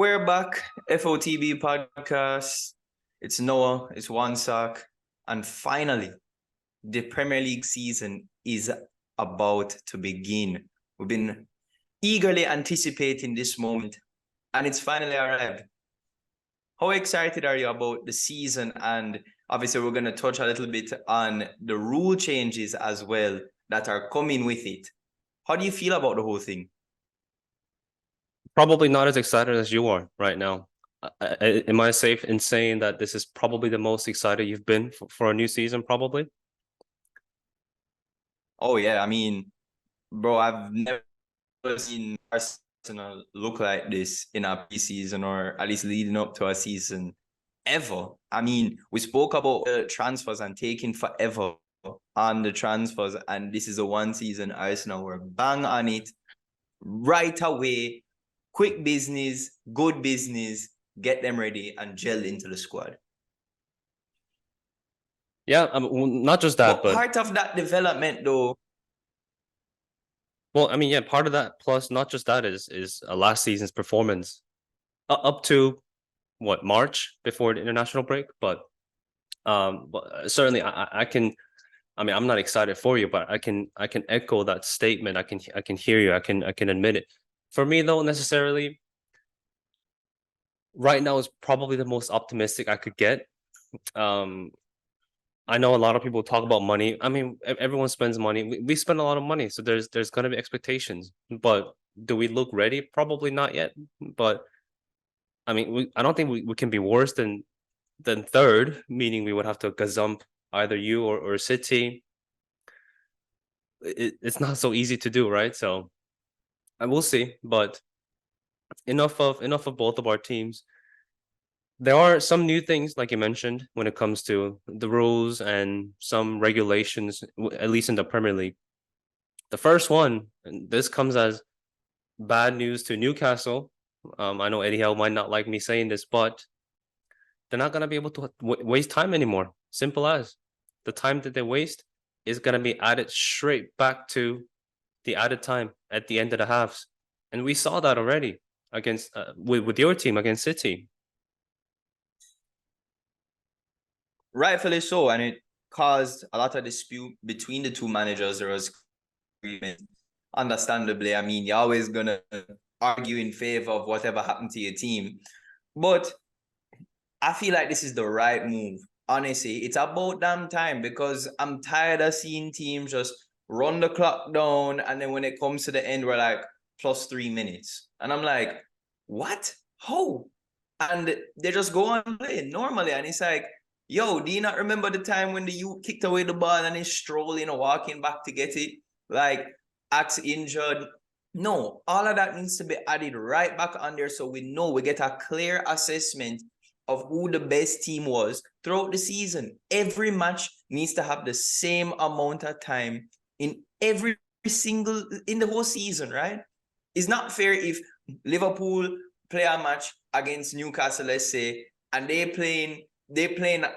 We're back, FOTB podcast. It's Noah, it's One Sock, and finally, the Premier League season is about to begin. We've been eagerly anticipating this moment, and it's finally arrived. How excited are you about the season? And obviously, we're going to touch a little bit on the rule changes as well that are coming with it. How do you feel about the whole thing? Probably not as excited as you are right now. Am I safe in saying that this is probably the most excited you've been for a new season, probably? Oh, yeah. I mean, bro, I've never seen Arsenal look like this in a preseason or at least leading up to a season ever. I mean, we spoke about the transfers and taking forever on the transfers, and this is a one season Arsenal. We're bang on it right away. Quick business, good business, get them ready and gel into the squad. Yeah, not just that, but part of that development though. well, I mean, yeah, part of that plus not just that is last season's performance up to what March before the international break, but certainly I can. I mean, I'm not excited for you, but I can echo that statement. I can hear you. I can admit it. For me, though, necessarily, right now is probably the most optimistic I could get. I know a lot of people talk about money. I mean, everyone spends money. We spend a lot of money, so there's going to be expectations. But do we look ready? Probably not yet. But I mean, I don't think we can be worse than third, meaning we would have to gazump either you or City. It's not so easy to do, right? So I will see. But enough of both of our teams. There are some new things, like you mentioned, when it comes to the rules and some regulations, at least in the Premier League. The first one, and this comes as bad news to Newcastle. I know Eddie Howe might not like me saying this, but they're not going to be able to waste time anymore. Simple as. The time that they waste is going to be added straight back to the added time at the end of the halves. And we saw that already against with your team against City. Rightfully so, and it caused a lot of dispute between the two managers. There was agreement. Understandably, I mean, you're always gonna argue in favor of whatever happened to your team, but I feel like this is the right move. Honestly, it's about damn time because I'm tired of seeing teams just run the clock down, and then when it comes to the end, we're like plus 3 minutes, and I'm like, what? How? And they just go on playing normally, and it's like, yo, do you not remember the time when the youth kicked away the ball and he's strolling or walking back to get it? Like, Axe injured. No, all of that needs to be added right back on there so we know we get a clear assessment of who the best team was throughout the season. Every match needs to have the same amount of time in every single, in the whole season, right? It's not fair if Liverpool play a match against Newcastle, let's say, and they're playing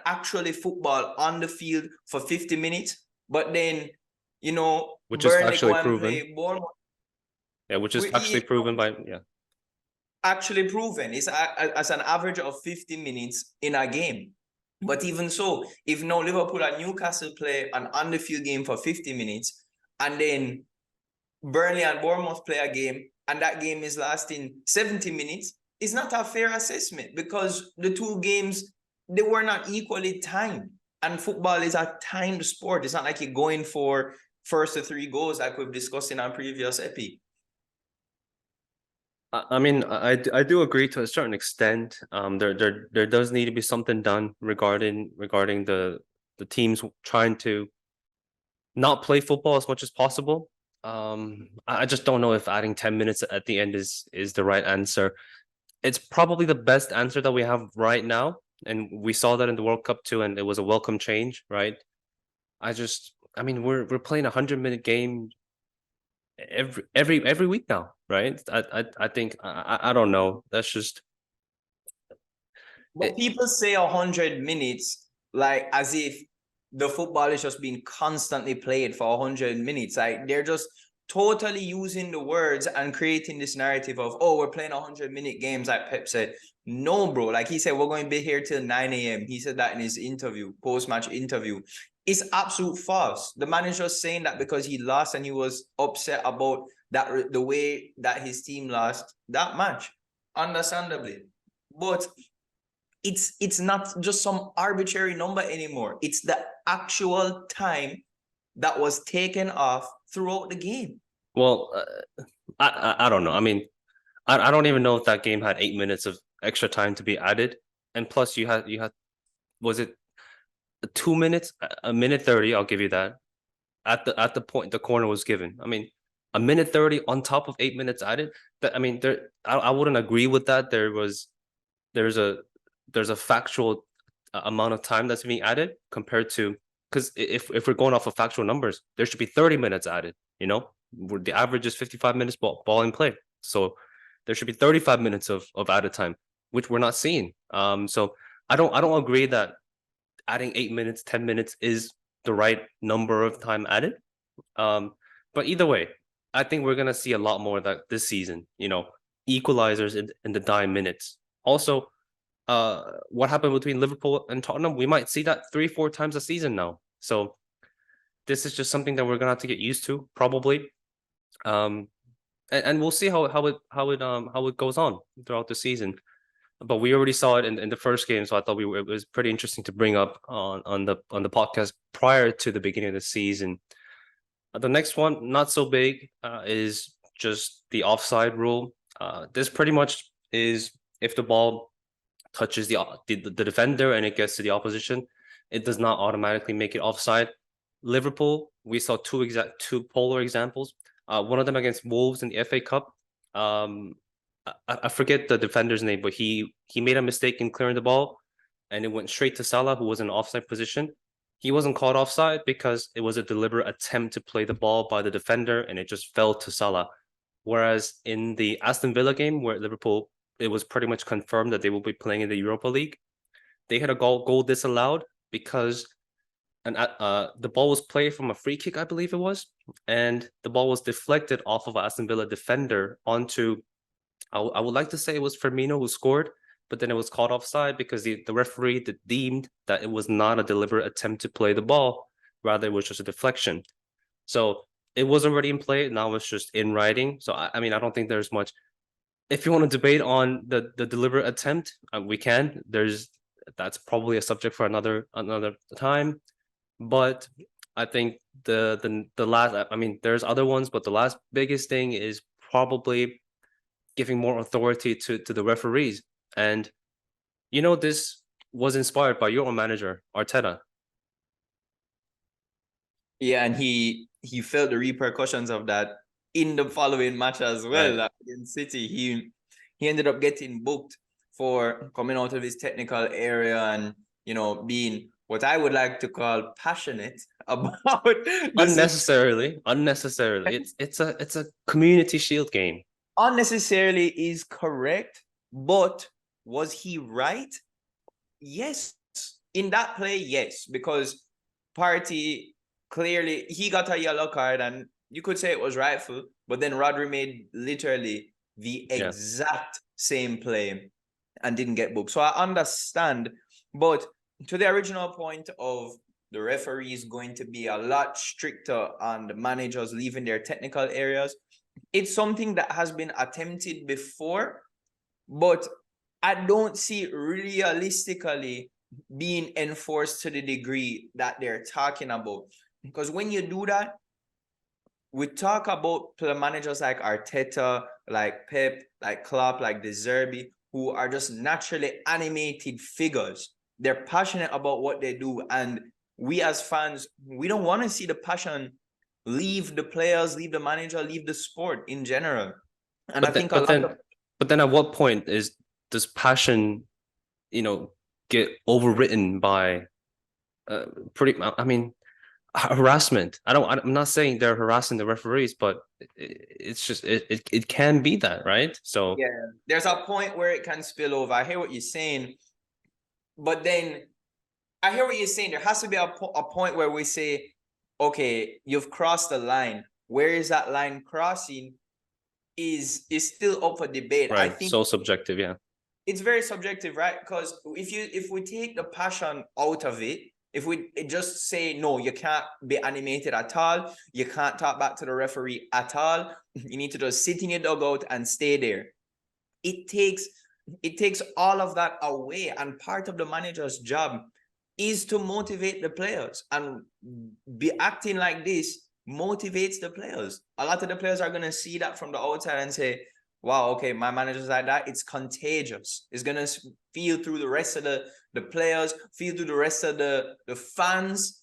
actually football on the field for 50 minutes, but then, you know, Which is Burnley go actually and proven. play Bournemouth. Yeah, which is actually proven by, yeah. Actually proven. It's as an average of 50 minutes in a game. But even so, if now Liverpool and Newcastle play an on-the-field game for 50 minutes, and then Burnley and Bournemouth play a game, and that game is lasting 70 minutes, it's not a fair assessment because the two games, they were not equally timed. And football is a timed sport. It's not like you're going for first to 3 goals like we've discussed in our previous epi. I mean, I do agree to a certain extent. There does need to be something done regarding the teams trying to not play football as much as possible. I just don't know if adding 10 minutes at the end is the right answer. It's probably the best answer that we have right now, and we saw that in the World Cup too, and it was a welcome change, right? I mean, we're playing 100-minute game every week now, right? I think I don't know. That's just. But people say 100 minutes like as if the football is just being constantly played for 100 minutes. Like they're just totally using the words and creating this narrative of, oh, we're playing 100-minute games, like Pep said. No, bro. Like he said, we're going to be here till 9 a.m. He said that in his interview, post-match interview. It's absolute false. The manager's saying that because he lost and he was upset about that, the way that his team lost that match, understandably. But it's not just some arbitrary number anymore. It's the actual time that was taken off throughout the game. Well, I don't know. I mean, I don't even know if that game had 8 minutes of extra time to be added, and plus you had was it 2 minutes, a minute 30? I'll give you that. At the point the corner was given. I mean, a minute 30 on top of 8 minutes added. That I mean, I wouldn't agree with that. There's a there's a factual amount of time that's being added compared to, because if we're going off of factual numbers, there should be 30 minutes added. You know, where the average is 55 minutes ball in play, so there should be 35 minutes of added time, which we're not seeing. So I don't agree that adding 8 minutes, 10 minutes is the right number of time added. But either way, I think we're gonna see a lot more of that this season. You know, equalizers in the dying minutes. Also, what happened between Liverpool and Tottenham, we might see that 3-4 times a season now. So this is just something that we're gonna have to get used to, probably. And we'll see how it goes on throughout the season. But we already saw it in the first game, so I thought it was pretty interesting to bring up on the podcast prior to the beginning of the season. The next one, not so big, is just the offside rule. This pretty much is if the ball touches the defender and it gets to the opposition, it does not automatically make it offside. Liverpool, we saw two polar examples. One of them against Wolves in the FA Cup. I forget the defender's name, but he made a mistake in clearing the ball, and it went straight to Salah, who was in offside position. He wasn't caught offside because it was a deliberate attempt to play the ball by the defender, and it just fell to Salah. Whereas in the Aston Villa game, where Liverpool, it was pretty much confirmed that they will be playing in the Europa League, they had a goal disallowed because the ball was played from a free kick, I believe it was, and the ball was deflected off of Aston Villa defender onto, I would like to say it was Firmino who scored, but then it was caught offside because the referee deemed that it was not a deliberate attempt to play the ball, rather it was just a deflection. So it was already in play. Now it's just in writing. So I mean, I don't think there's much. If you want to debate on the deliberate attempt, we can. That's probably a subject for another time. But I think the last. I mean, there's other ones, but the last biggest thing is probably giving more authority to the referees. And you know, this was inspired by your own manager, Arteta. Yeah, and he felt the repercussions of that in the following match as well. Right. In City, he ended up getting booked for coming out of his technical area and, you know, being what I would like to call passionate about Unnecessarily. It's a community shield game. unnecessarily is correct, but was he right? Yes. In that play, yes, because Partey clearly he got a yellow card and you could say it was rightful, but then Rodri made literally the exact same play and didn't get booked. So I understand, but to the original point of the referees going to be a lot stricter on the managers leaving their technical areas, it's something that has been attempted before, but I don't see realistically being enforced to the degree that they're talking about. Because when you do that, we talk about managers like Arteta, like Pep, like Klopp, like De Zerbi, who are just naturally animated figures. They're passionate about what they do. And we as fans, we don't want to see the passion leave the players, leave the manager, leave the sport in general. And I think but then at what point does passion, you know, get overwritten by pretty, I mean, harassment. I'm not saying they're harassing the referees, but it's just it can be that, right? So yeah, there's a point where it can spill over. I hear what you're saying, but then I hear what you're saying. There has to be a point where we say, okay, you've crossed the line. where is that line crossing is still up for debate. I Right. think So subjective, yeah. it's very subjective, right? Because if we take the passion out of it, if we just say no, you can't be animated at all, you can't talk back to the referee at all, you need to just sit in your dugout and stay there. It takes all of that away, and part of the manager's job is to motivate the players, and be acting like this motivates the players. A lot of the players are going to see that from the outside and say, wow, okay, my manager's like that. It's contagious. It's going to feel through the rest of the players, feel through the rest of the fans.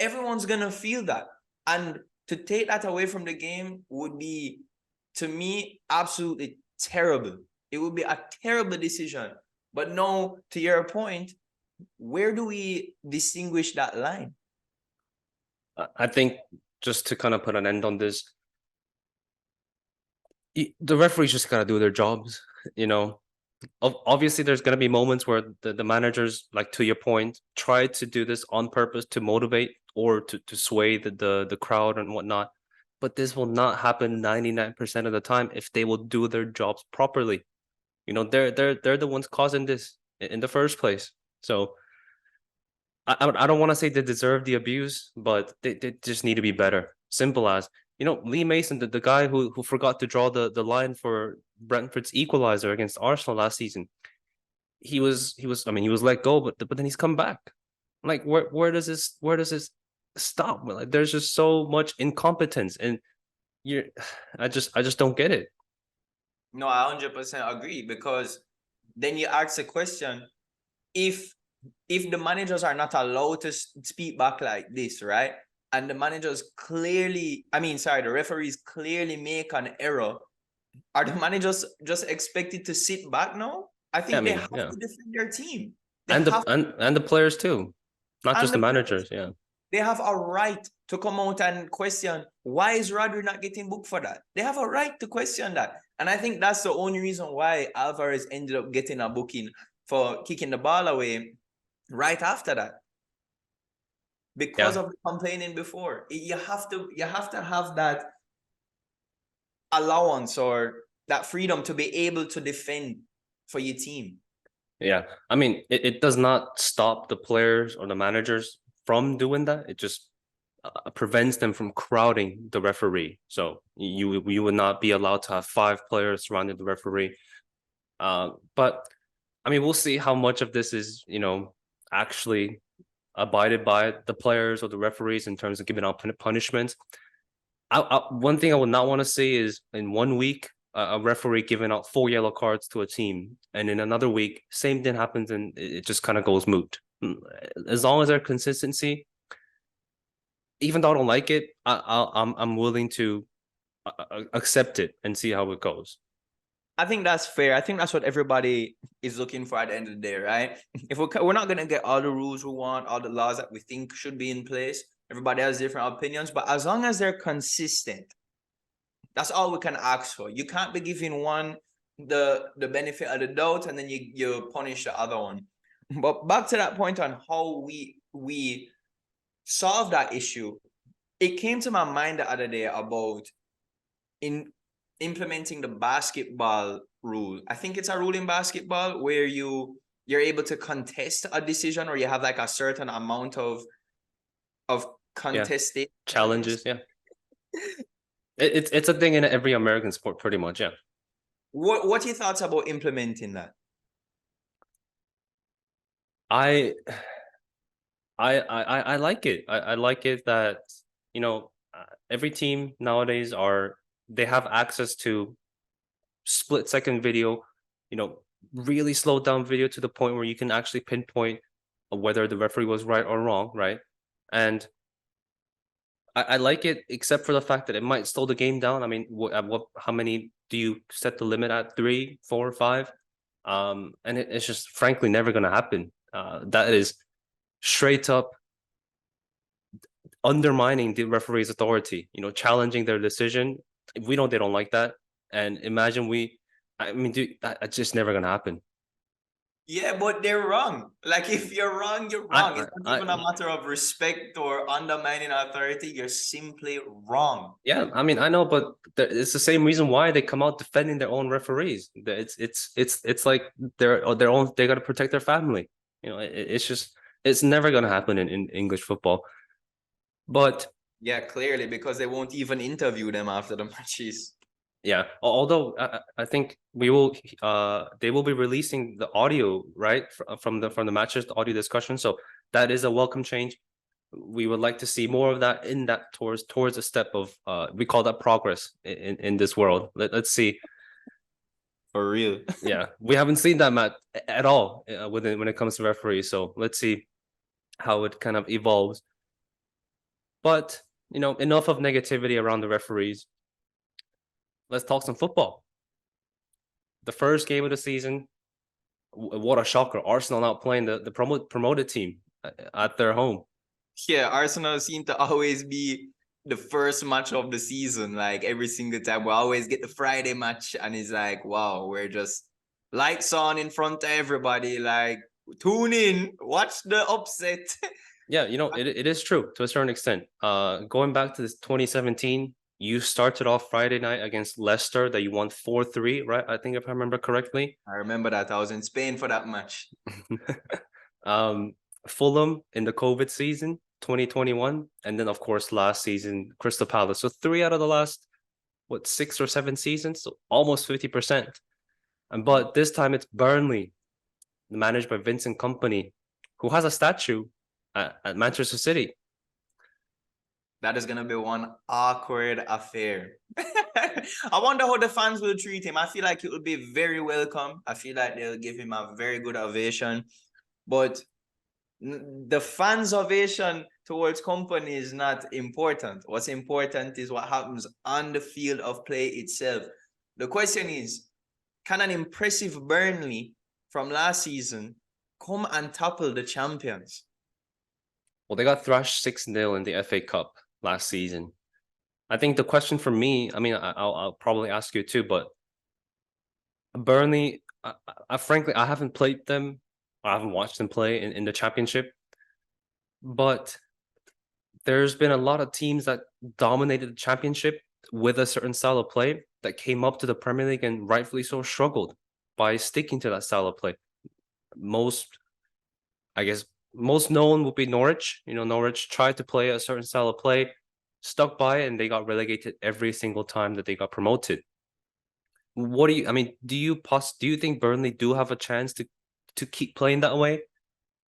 Everyone's going to feel that. And to take that away from the game would be, to me, absolutely terrible. It would be a terrible decision. But no, to your point, where do we distinguish that line? I think just to kind of put an end on this, the referees just gotta do their jobs, you know. Obviously, there's gonna be moments where the managers, like to your point, try to do this on purpose to motivate or to sway the crowd and whatnot. But this will not happen 99% of the time if they will do their jobs properly. You know, they're the ones causing this in the first place. So I don't want to say they deserve the abuse, but they just need to be better. Simple as, you know, Lee Mason, the guy who forgot to draw the line for Brentford's equalizer against Arsenal last season. He was I mean, he was let go, but then he's come back. Like where does this stop? Like there's just so much incompetence, and you're I just don't get it. No, I 100% agree, because then you ask the question, if the managers are not allowed to speak back like this, right? And the managers clearly, the referees clearly make an error, are the managers just expected to sit back now? I Yeah, I think they mean, have yeah, to defend their team. They and have, the players too, not just and the the players, managers. Yeah, they have a right to come out and question, why is Rodri not getting booked for that? They have a right to question that. And I think that's the only reason why Alvarez ended up getting a booking for kicking the ball away right after that, because yeah. of complaining before. You have to have that allowance or that freedom to be able to defend for your team. Yeah, I mean, it does not stop the players or the managers from doing that. It just prevents them from crowding the referee. So you would not be allowed to have 5 players surrounding the referee. But I mean, we'll see how much of this is, you know, actually abided by the players or the referees in terms of giving out punishments. One thing I would not want to see is in 1 week a referee giving out 4 yellow cards to a team, and in another week same thing happens and it just kind of goes moot. As long as there's consistency, even though I don't like it, I'm willing to accept it and see how it goes. I think that's fair. I think that's what everybody is looking for at the end of the day, right? If we're not going to get all the rules we want, all the laws that we think should be in place, everybody has different opinions, but as long as they're consistent, that's all we can ask for. You can't be giving one the benefit of the doubt and then you punish the other one. But back to that point on how we solve that issue, it came to my mind the other day about in implementing the basketball rule. I think it's a rule in basketball where you're able to contest a decision, or you have like a certain amount of Yeah, contestation. challenges. Yeah, it's a thing in every American sport, pretty much. Yeah. What are your thoughts about implementing that? I I like it. I like it that, you know, every team nowadays they have access to split-second video, you know, really slow down video to the point where you can actually pinpoint whether the referee was right or wrong, right? And I like it, except for the fact that it might slow the game down. I mean, how many do you set the limit at? 3, 4, 5? And it's just frankly never going to happen. That is straight up undermining the referee's authority, you know, challenging their decision. We know they don't like that. And imagine I mean, dude, that's just never going to happen. Yeah, but they're wrong. Like if you're wrong, you're wrong. It's not even a I matter of respect or undermining authority. You're simply wrong. yeah, I mean, I know, but it's the same reason why they come out defending their own referees. It's like their own. They got to protect their family. You know, it's just it's never gonna happen in English football. But Yeah, clearly, because they won't even interview them after the matches. yeah, although I think we will they will be releasing the audio right from the matches, the audio discussion. So that is a welcome change. We would like to see more of that in that towards a step of we call that progress in this world. Let's see. For real. Yeah, we haven't seen that Matt at all when it comes to referees. So let's see how it kind of evolves. But you know, enough of negativity around the referees. Let's talk some football. The first game of the season, what a shocker! Arsenal not playing the promoted team at their home. Yeah, Arsenal seem to always be the first match of the season. Like every single time, we always get the Friday match, and it's like, wow, we're just lights on in front of everybody. Like, tune in, watch the upset. Yeah, you know, it is true to a certain extent. Going back to this 2017, you started off Friday night against Leicester that you won 4-3, right? I think if I remember correctly. I remember that I was in Spain for that match. um, Fulham in the COVID season, 2021, and then of course last season, Crystal Palace. So three out of the last what 6 or 7 seasons, so almost 50%. And but this time it's Burnley, managed by Vincent Company, who has a statue at Manchester City. That is gonna be one awkward affair. I wonder how the fans will treat him. I feel like it will be very welcome. I feel like they'll give him a very good ovation. But the fans' ovation towards company is not important. What's important is what happens on the field of play itself. The question is, can an impressive Burnley from last season come and topple the champions? Well, they got thrashed 6-0 in the FA Cup last season. I think the question for me, I mean, I'll probably ask you too, but Burnley, frankly, I haven't played them. I haven't watched them play in the championship, but there's been a lot of teams that dominated the championship with a certain style of play that came up to the Premier League and rightfully so struggled by sticking to that style of play. Most, I guess, most known would be Norwich. You know, Norwich tried to play a certain style of play, stuck by it, and they got relegated every single time that they got promoted. What do you? I mean, do you think Burnley do have a chance to keep playing that way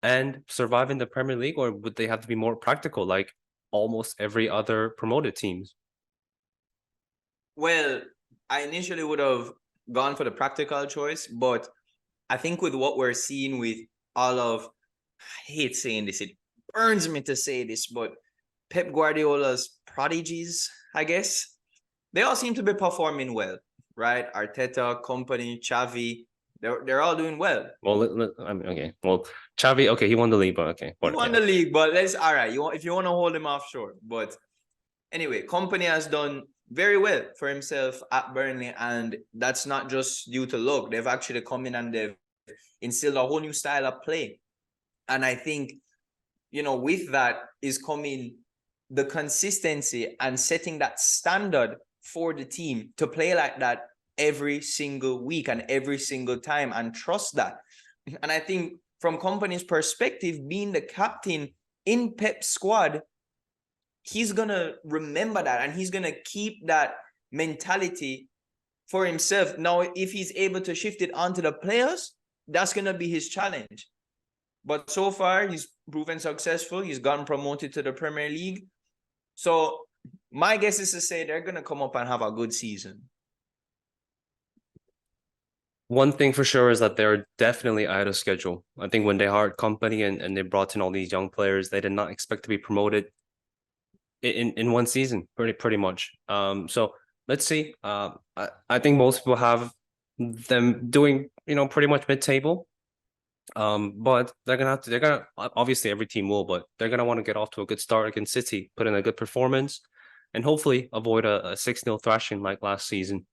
and survive in the Premier League, or would they have to be more practical, like almost every other promoted teams? Well, I initially would have gone for the practical choice, but I think with what we're seeing with all of, I hate saying this, it burns me to say this, but Pep Guardiola's prodigies, I guess, they all seem to be performing well, right? Arteta, company, Xavi, they're all doing well. Well, I mean, okay. Well, Xavi, okay, he won the league, but okay, He what? won Yeah. the league, but let's all right. If you want to hold him off, sure. But anyway, company has done very well for himself at Burnley, and that's not just due to luck. They've actually come in and they've instilled a whole new style of play. And I think, with that is coming the consistency and setting that standard for the team to play like that every single week and every single time and trust that. And I think from company's perspective, being the captain in Pep's squad, he's gonna remember that and he's gonna keep that mentality for himself. Now, if he's able to shift it onto the players, that's gonna be his challenge. But so far, he's proven successful. He's gotten promoted to the Premier League. So my guess is to say they're gonna come up and have a good season. One thing for sure is that they're definitely out of schedule. I think when they hired company and they brought in all these young players, they did not expect to be promoted in one season, pretty much. So let's see. I think most people have them doing, pretty much mid-table. But they're gonna obviously every team will, but they're gonna want to get off to a good start against City, put in a good performance, and hopefully avoid a 6-0 thrashing like last season.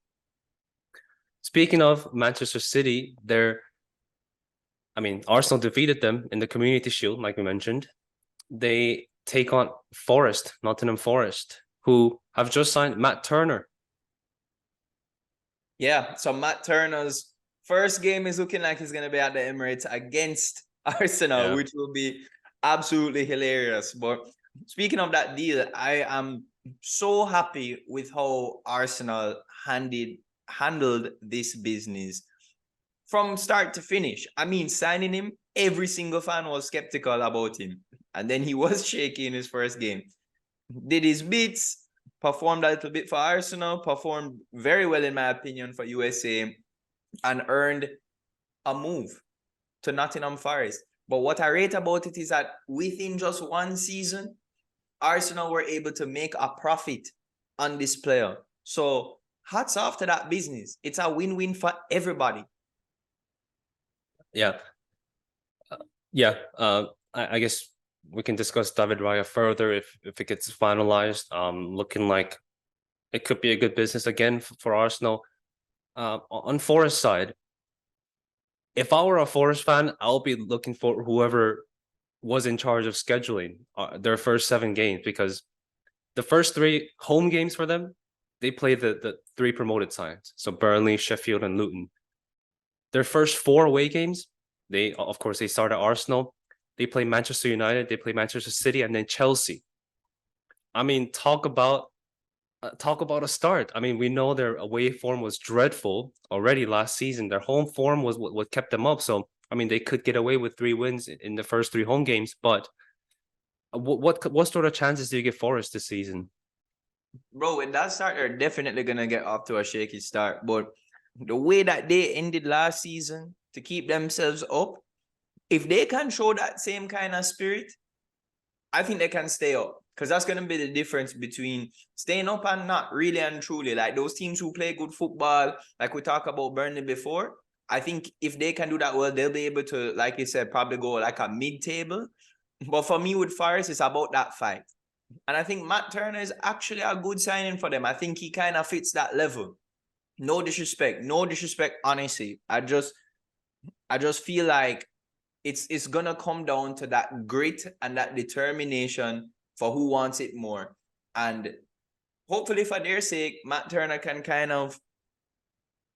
Speaking of Manchester City, I mean, Arsenal defeated them in the Community Shield, like we mentioned. They take on Nottingham Forest, who have just signed Matt Turner. Yeah, so Matt Turner's first game is looking like he's going to be at the Emirates against Arsenal, which will be absolutely hilarious. But speaking of that deal, I am so happy with how Arsenal handled this business from start to finish. I mean, signing him, every single fan was skeptical about him. And then he was shaky in his first game. Did his bits, performed a little bit for Arsenal, performed very well, in my opinion, for USA, and earned a move to Nottingham Forest. But what I rate about it is that within just one season, Arsenal were able to make a profit on this player. So hats off to that business. It's a win-win for everybody. Yeah. I guess we can discuss David Raya further if it gets finalized. Looking like it could be a good business again for Arsenal. On Forest side, if I were a Forest fan, I'll be looking for whoever was in charge of scheduling their first 7 games, because the first 3 home games for them, they play the 3 promoted sides. So Burnley, Sheffield, and Luton. Their first 4 away games, they start at Arsenal. They play Manchester United, they play Manchester City, and then Chelsea. I mean, talk about a start. I mean, we know their away form was dreadful already last season. Their home form was what kept them up. So, I mean, they could get away with 3 wins in the first 3 home games. But what sort of chances do you give Forest this season? Bro, with that start, they're definitely going to get off to a shaky start. But the way that they ended last season to keep themselves up, if they can show that same kind of spirit, I think they can stay up. Because that's going to be the difference between staying up and not, really and truly. Like those teams who play good football, like we talked about Burnley before, I think if they can do that well, they'll be able to, like you said, probably go like a mid-table. But for me with Forest, it's about that fight. And I think Matt Turner is actually a good signing for them. I think he kind of fits that level. No disrespect, honestly. I just feel like it's gonna come down to that grit and that determination for who wants it more. And hopefully for their sake, Matt Turner can kind of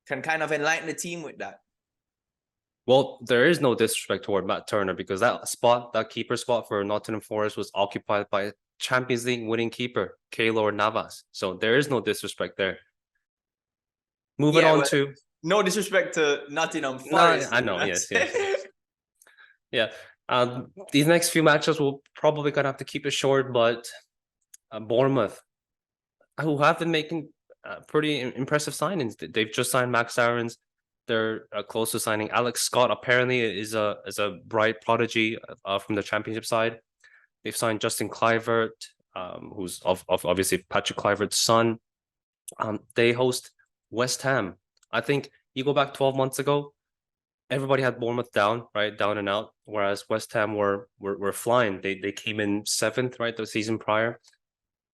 enlighten the team with that. Well, there is no disrespect toward Matt Turner, because that keeper spot for Nottingham Forest was occupied by Champions League winning keeper Keylor Navas. So there is no disrespect there. Moving on to no disrespect to Nottingham Forest. No, I know, yes. Yeah. These next few matches we'll probably gonna have to keep it short, but Bournemouth, who have been making pretty impressive signings. They've just signed Max Aarons. They're close to signing Alex Scott. Apparently, is a bright prodigy from the Championship side. They've signed Justin Kluivert, who's obviously Patrick Kluivert's son. They host West Ham. I think you go back 12 months ago, everybody had Bournemouth down, right, down and out. Whereas West Ham were flying. They came in 7th, right, the season prior.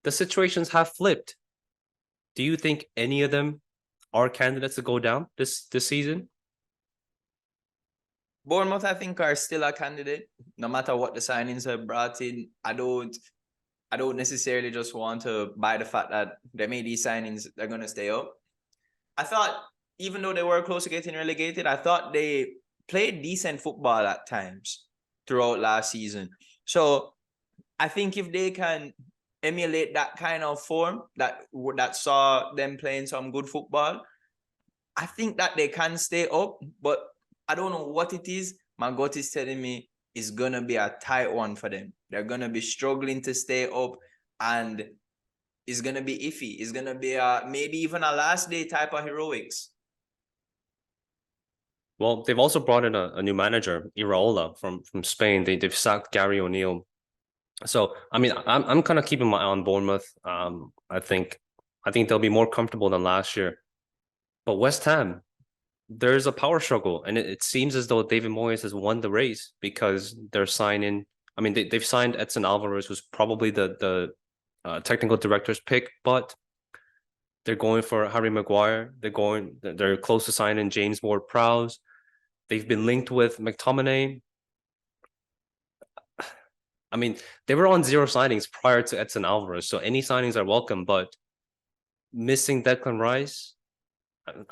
The situations have flipped. Do you think any of them are candidates to go down this season? Bournemouth, I think, are still a candidate, no matter what the signings have brought in. I don't necessarily just want to buy the fact that they made these signings, they're gonna stay up. I thought, even though they were close to getting relegated, I thought they played decent football at times throughout last season. So I think if they can emulate that kind of form that saw them playing some good football, I think that they can stay up. But I don't know what it is. My gut is telling me it's gonna be a tight one for them. They're gonna be struggling to stay up, and it's gonna be iffy. It's gonna be maybe even a last day type of heroics. Well, they've also brought in a new manager, Iraola from Spain. They've sacked Gary O'Neill. So I mean, I'm kind of keeping my eye on Bournemouth. I think they'll be more comfortable than last year. But West Ham, there's a power struggle, and it seems as though David Moyes has won the race, because they're signing. I mean, they've signed Edson Alvarez, who's probably the technical director's pick, but they're going for Harry Maguire. They're close to signing James Ward-Prowse. They've been linked with McTominay. I mean, they were on zero signings prior to Edson Alvarez, so any signings are welcome. But missing Declan Rice,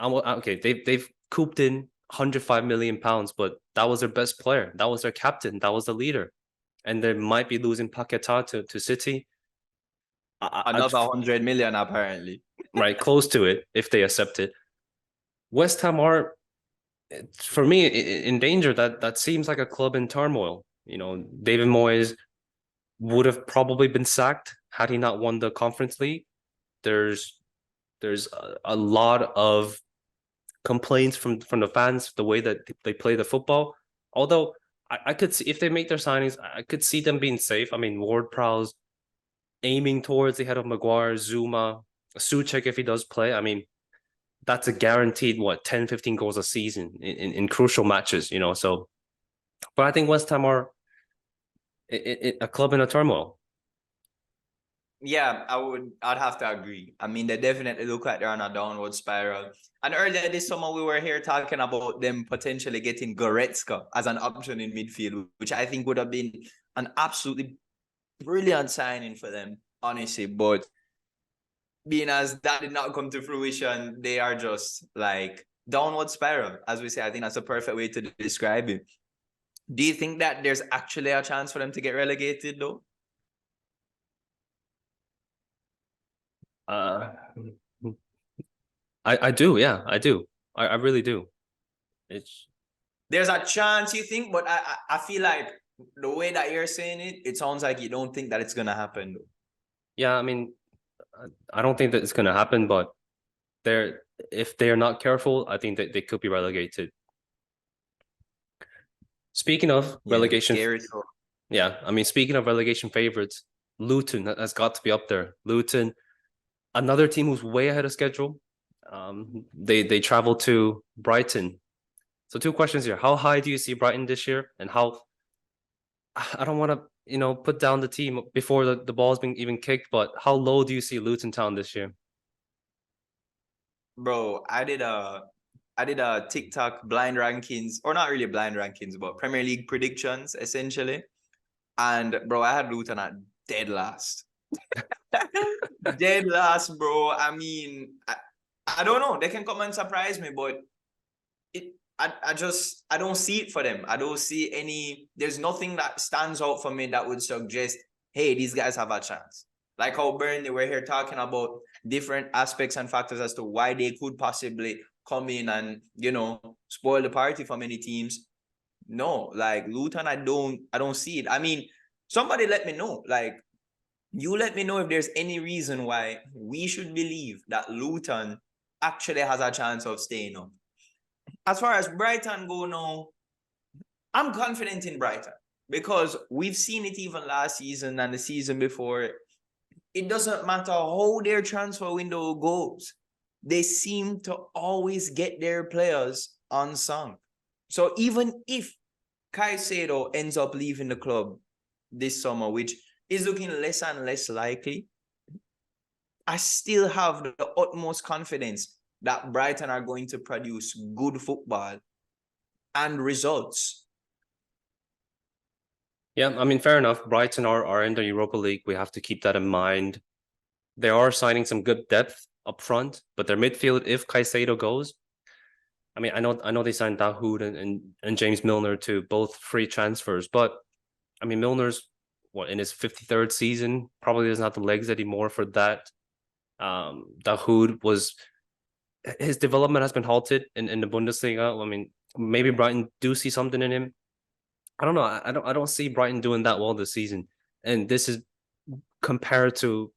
okay, they've cooped in £105 million, but that was their best player, that was their captain, that was the leader, and they might be losing Paquetá to City. Another 100 million apparently. Right, close to it if they accept it. West Ham are, for me, in danger. That seems like a club in turmoil. David Moyes would have probably been sacked had he not won the Conference League. There's a lot of complaints from the fans, the way that they play the football. Although I could see, if they make their signings, I could see them being safe. I mean, Ward-Prowse aiming towards the head of Maguire, Zuma, Souček if he does play. I mean, that's a guaranteed 10, 15 goals a season in crucial matches, So, but I think West Ham are a club in a turmoil. Yeah, I'd have to agree. I mean, they definitely look like they're on a downward spiral. And earlier this summer, we were here talking about them potentially getting Goretzka as an option in midfield, which I think would have been an absolutely brilliant signing for them, honestly. But being as that did not come to fruition, they are just like downward spiral, as we say. I think that's a perfect way to describe it. Do you think that there's actually a chance for them to get relegated, though? I do, yeah, I do. I really do. There's a chance, you think, but I feel like the way that you're saying it sounds like you don't think that it's gonna happen, though. Yeah, I mean, I don't think that it's gonna happen, but if they're not careful, I think that they could be relegated. Speaking of relegation, yeah, I mean, speaking of relegation favorites, Luton has got to be up there. Luton, another team who's way ahead of schedule. They travel to Brighton. So two questions here: how high do you see Brighton this year, and how? I don't want to put down the team before the ball's been even kicked, but how low do you see Luton Town this year? Bro, I did a TikTok blind rankings, or not really blind rankings, but Premier League predictions essentially. And bro, I had Luton at dead last. Dead last, bro. I mean, I don't know. They can come and surprise me, but I don't see it for them. I don't see there's nothing that stands out for me that would suggest, hey, these guys have a chance. Like how Burnley were here talking about different aspects and factors as to why they could possibly come in and, spoil the party for many teams. No, like Luton, I don't see it. I mean, somebody let me know. Like, you let me know if there's any reason why we should believe that Luton actually has a chance of staying up. As far as Brighton go now, I'm confident in Brighton because we've seen it even last season and the season before. It doesn't matter how their transfer window goes. They seem to always get their players unsung. So even if Caicedo ends up leaving the club this summer, which is looking less and less likely, I still have the utmost confidence that Brighton are going to produce good football and results. Yeah, I mean, fair enough. Brighton are in the Europa League. We have to keep that in mind. They are signing some good depth up front, but their midfield, if Caicedo goes, I mean, I know they signed Dahoud and James Milner to both free transfers, but I mean, Milner's in his 53rd season, probably doesn't have the legs anymore for that. Dahoud his development has been halted in the Bundesliga. I mean, maybe Brighton do see something in him. I don't know. I don't see Brighton doing that well this season, and this is compared to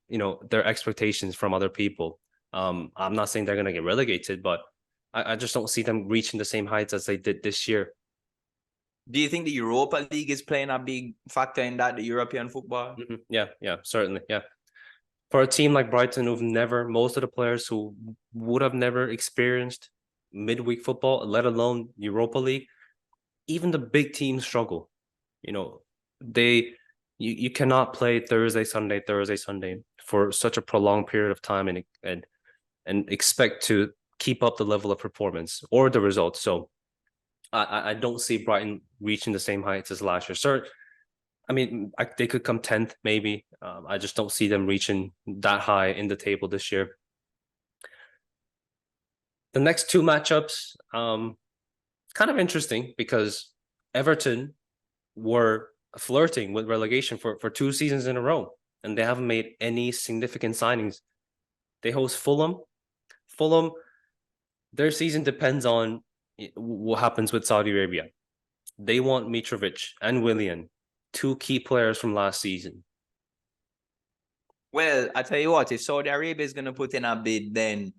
their expectations from other people. I'm not saying they're gonna get relegated, but I just don't see them reaching the same heights as they did this year. Do you think the Europa League is playing a big factor in that, the European football? Mm-hmm. Yeah, certainly. Yeah. For a team like Brighton, most of the players who would have never experienced midweek football, let alone Europa League, even the big teams struggle. You cannot play Thursday, Sunday for such a prolonged period of time and expect to keep up the level of performance or the results. So I don't see Brighton reaching the same heights as last year. Sir, I mean, they could come 10th maybe. I just don't see them reaching that high in the table this year. The next two matchups, kind of interesting because Everton were flirting with relegation for 2 seasons in a row, and they haven't made any significant signings. They host Fulham. Fulham, their season depends on what happens with Saudi Arabia. They want Mitrovic and Willian, two key players from last season. Well, I tell you what, if Saudi Arabia is going to put in a bid, then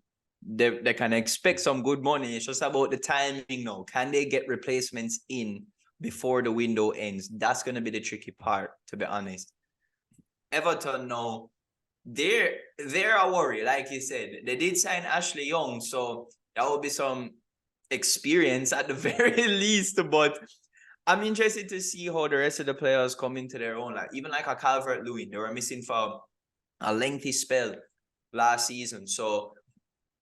they can expect some good money. It's just about the timing now. Can they get replacements in before the window ends? That's going to be the tricky part, to be honest. Everton now, they're a worry, like you said. They did sign Ashley Young, so that will be some experience at the very least. But I'm interested to see how the rest of the players come into their own. Like even like a Calvert-Lewin, they were missing for a lengthy spell last season. So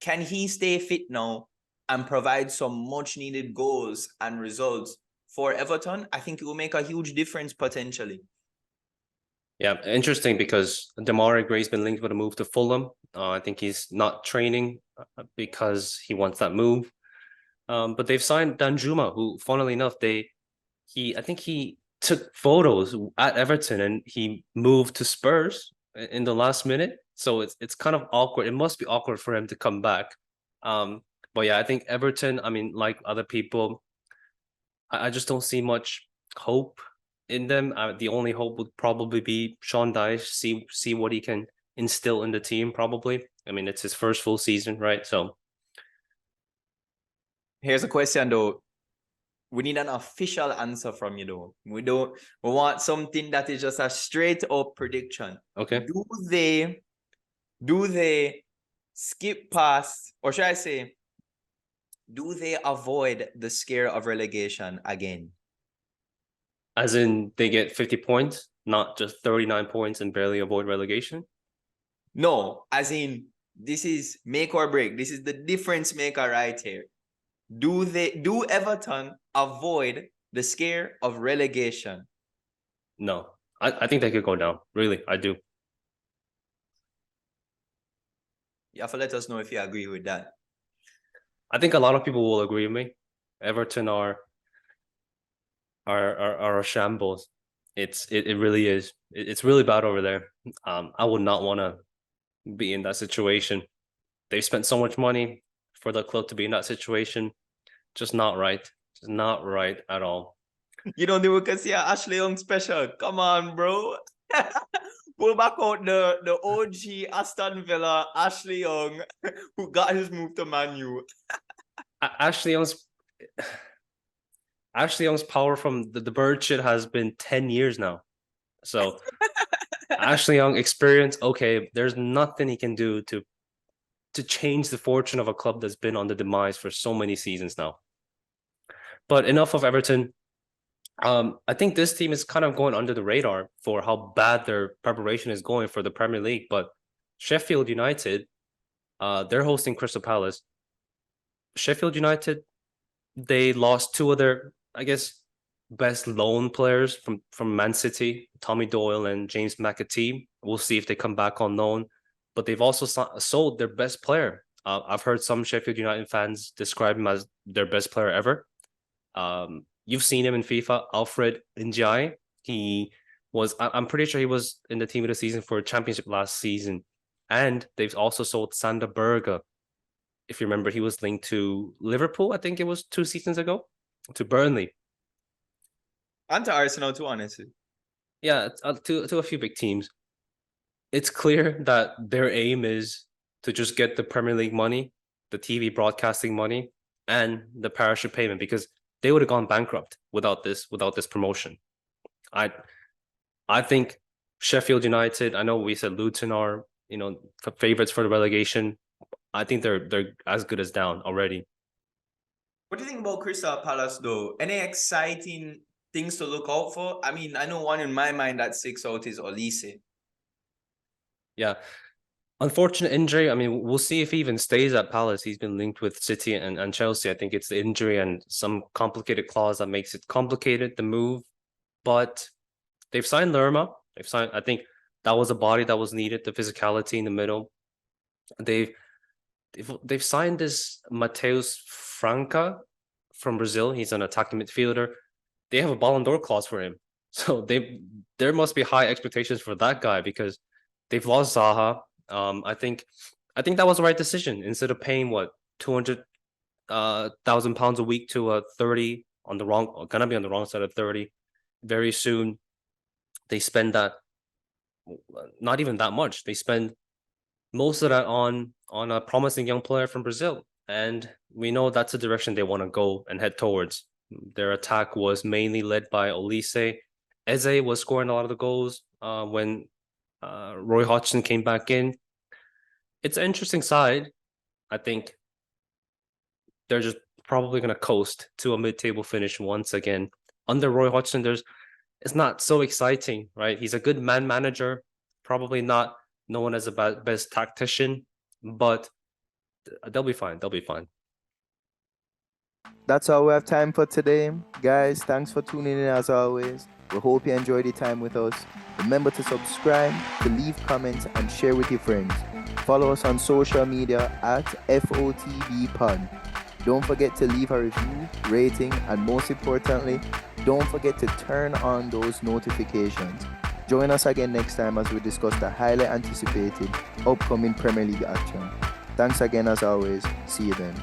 can he stay fit now and provide some much needed goals and results for Everton? I think it will make a huge difference potentially. Yeah, interesting because Demarai Gray's been linked with a move to Fulham. I think he's not training because he wants that move. But they've signed Danjuma, who, funnily enough, I think he took photos at Everton and he moved to Spurs in the last minute. So it's kind of awkward. It must be awkward for him to come back. But yeah, I think Everton, I mean, like other people, I just don't see much hope in them. The only hope would probably be Sean Dyche, see what he can instill in the team, probably. I mean, it's his first full season, right? So here's a question though. We need an official answer from you though. We want something that is just a straight up prediction. okay. Do they skip past, or should I say, do they avoid the scare of relegation again? As in they get 50 points, not just 39 points and barely avoid relegation? No, as in this is make or break. This is the difference maker right here. Do Everton avoid the scare of relegation? No. I think they could go down. Really, I do. You have to let us know if you agree with that. I think a lot of people will agree with me. Everton are a shambles. It really is. It's really bad over there. I would not want to be in that situation. They've spent so much money for the club to be in that situation. Just not right. Just not right at all. You don't do it because you're Ashley Young special. Come on, bro. Pull back out the OG Aston Villa Ashley Young who got his move to Man U. Ashley Young's power from the bird shit has been 10 years now. So Ashley Young experience, okay, there's nothing he can do to change the fortune of a club that's been on the demise for so many seasons now. But enough of Everton. I think this team is kind of going under the radar for how bad their preparation is going for the Premier League. But Sheffield United, they're hosting Crystal Palace. Sheffield United, they lost two of their, I guess, best loan players from Man City, Tommy Doyle and James McAtee. We'll see if they come back on loan. But they've also sold their best player. I've heard some Sheffield United fans describe him as their best player ever. You've seen him in FIFA, Alfred Ndiaye. I'm pretty sure he was in the team of the season for a championship last season. And they've also sold Sander Berge. If you remember, he was linked to Liverpool, I think it was 2 seasons ago, to Burnley. And to Arsenal too, honestly. Yeah, to a few big teams. It's clear that their aim is to just get the Premier League money, the TV broadcasting money, and the parachute payment, because they would have gone bankrupt without this promotion. I think Sheffield United, I know we said Luton are, favorites for the relegation. I think they're as good as down already. What do you think about Crystal Palace though? Any exciting things to look out for? I mean, I know one in my mind that sticks out is Olise. Yeah. Unfortunate injury. I mean, we'll see if he even stays at Palace. He's been linked with City and Chelsea. I think it's the injury and some complicated clause that makes it complicated, the move. But they've signed Lerma. I think that was a body that was needed, the physicality in the middle. They've they've signed this Mateus Franca from Brazil. He's an attacking midfielder. They have a Ballon d'Or clause for him. So there must be high expectations for that guy because they've lost Zaha. I think that was the right decision. Instead of paying what 200,000 pounds a week to a 30 on the wrong, gonna be on the wrong side of 30 very soon. They spend that, not even that much. They spend most of that on a promising young player from Brazil, and we know that's the direction they want to go and head towards. Their attack was mainly led by Olise. Eze was scoring a lot of the goals when Roy Hodgson came back in. It's an interesting side. I think they're just probably going to coast to a mid-table finish once again. Under Roy Hodgson, it's not so exciting, right? He's a good man manager, probably not known as a best tactician, but they'll be fine. They'll be fine. That's all we have time for today. Guys, thanks for tuning in as always. We hope you enjoyed your time with us. Remember to subscribe, to leave comments, and share with your friends. Follow us on social media at FOTBpod. Don't forget to leave a review, rating, and most importantly, don't forget to turn on those notifications. Join us again next time as we discuss the highly anticipated upcoming Premier League action. Thanks again as always. See you then.